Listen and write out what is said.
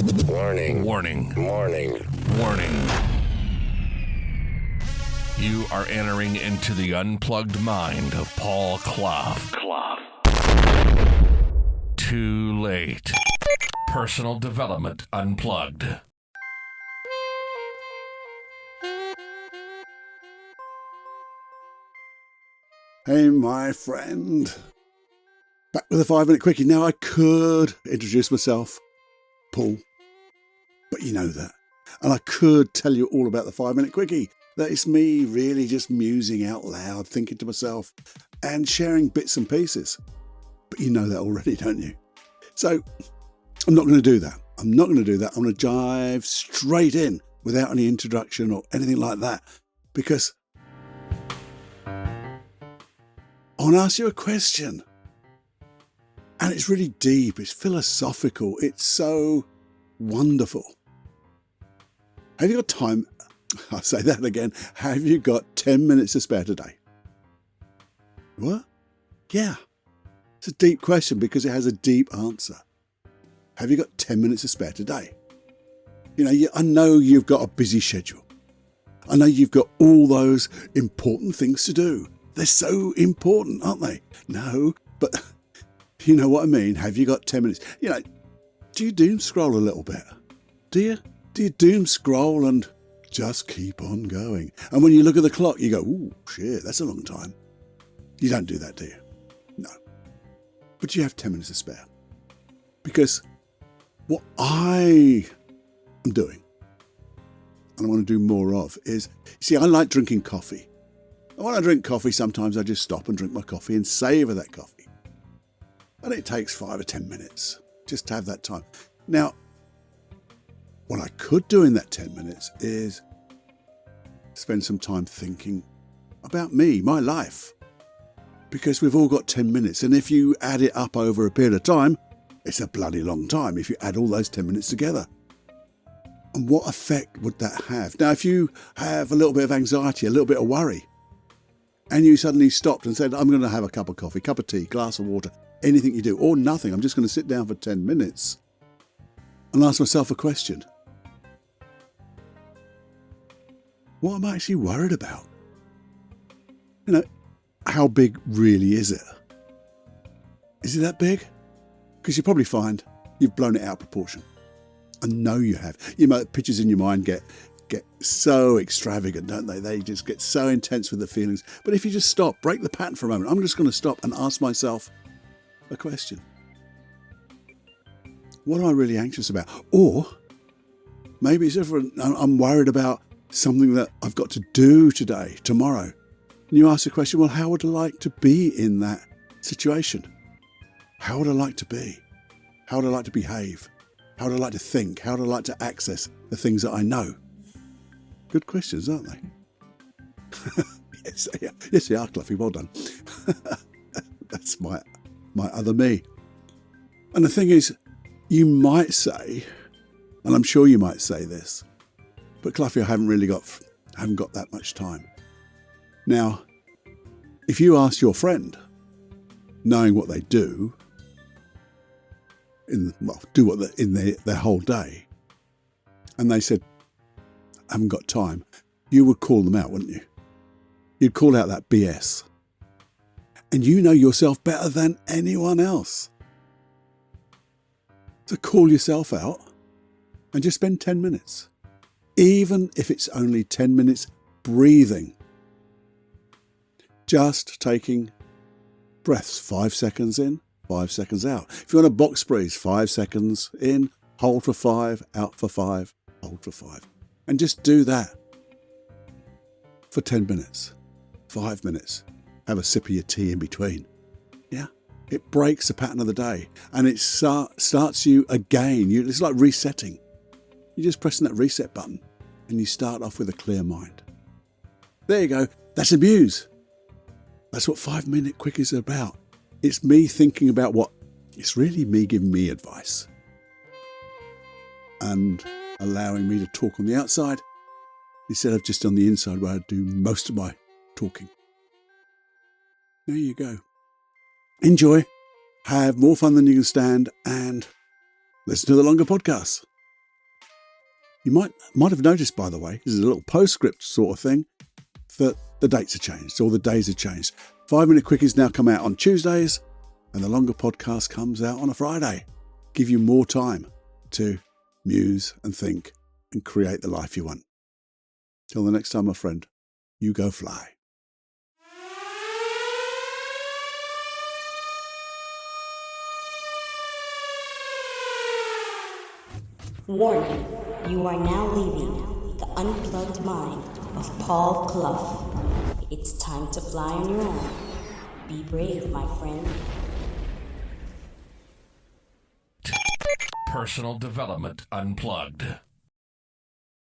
Warning. Warning. Warning. Warning. You are entering into the unplugged mind of Paul Cloughie. Too late. Personal Development Unplugged. Hey, my friend. Back with a 5-minute quickie. Now, I could introduce myself, Paul, but you know that. And I could tell you all about the 5-minute quickie. That it's me really just musing out loud, thinking to myself, and sharing bits and pieces. But you know that already, don't you? So, I'm not going to do that. I'm going to dive straight in without any introduction or anything like that. Because I want to ask you a question. And it's really deep, it's philosophical, it's so wonderful. Have you got time? I'll say that again. Have you got 10 minutes to spare today? What? Yeah. It's a deep question because it has a deep answer. Have you got 10 minutes to spare today? You know, I know you've got a busy schedule. I know you've got all those important things to do. They're so important, aren't they? No, but you know what I mean. Have you got 10 minutes? You know, do you doom scroll a little bit? Do you? Do you doom scroll and just keep on going? And when you look at the clock, you go, ooh, shit, that's a long time. You don't do that, do you? No. But you have 10 minutes to spare. Because what I am doing, and I want to do more of, is, see, I like drinking coffee. And when I drink coffee, sometimes I just stop and drink my coffee and savour that coffee. And it takes 5 or 10 minutes just to have that time. Now, what I could do in that 10 minutes is spend some time thinking about me, my life. Because we've all got 10 minutes. And if you add it up over a period of time, it's a bloody long time if you add all those 10 minutes together. And what effect would that have? Now, if you have a little bit of anxiety, a little bit of worry, and you suddenly stopped and said, I'm going to have a cup of coffee, cup of tea, glass of water, anything you do, or nothing, I'm just going to sit down for 10 minutes and ask myself a question. What am I actually worried about? You know, how big really is it? Is it that big? Because you probably find you've blown it out of proportion. I know you have. You know, pictures in your mind get so extravagant, don't they? They just get so intense with the feelings. But if you just stop, break the pattern for a moment, I'm just going to stop and ask myself a question. What am I really anxious about? Or maybe it's different. I'm worried about something that I've got to do today, tomorrow. And you ask the question, well, how would I like to be in that situation? How would I like to be? How would I like to behave? How would I like to think? How would I like to access the things that I know? Good questions, aren't they? Yes, they are, Cloughie. Well done. That's my other me. And the thing is, you might say, and I'm sure you might say this, but Cloughie, I haven't got that much time. Now, if you ask your friend, knowing what they do, in their whole day, and they said, I haven't got time, you would call them out, wouldn't you? You'd call out that BS. And you know yourself better than anyone else. So call yourself out and just spend 10 minutes. Even if it's only 10 minutes breathing. Just taking breaths, 5 seconds in, 5 seconds out. If you want a box breathe, 5 seconds in, hold for 5, out for 5, hold for 5. And just do that for 10 minutes, 5 minutes. Have a sip of your tea in between. Yeah, it breaks the pattern of the day and it starts you again. It's like resetting. You're just pressing that reset button and you start off with a clear mind. There you go. That's a muse. That's what 5-minute quickies is about. It's me thinking about it's really me giving me advice and allowing me to talk on the outside instead of just on the inside where I do most of my talking. There you go. Enjoy, have more fun than you can stand, and listen to the longer podcasts. You might have noticed, by the way, this is a little postscript sort of thing, that the dates have changed, or the days have changed. 5 Minute Quickies now come out on Tuesdays, and the longer podcast comes out on a Friday. Give you more time to muse and think and create the life you want. Till the next time, my friend, you go fly. Warning, you are now leaving the unplugged mind of Paul Cloughie. It's time to fly on your own. Be brave, my friend. Personal Development Unplugged.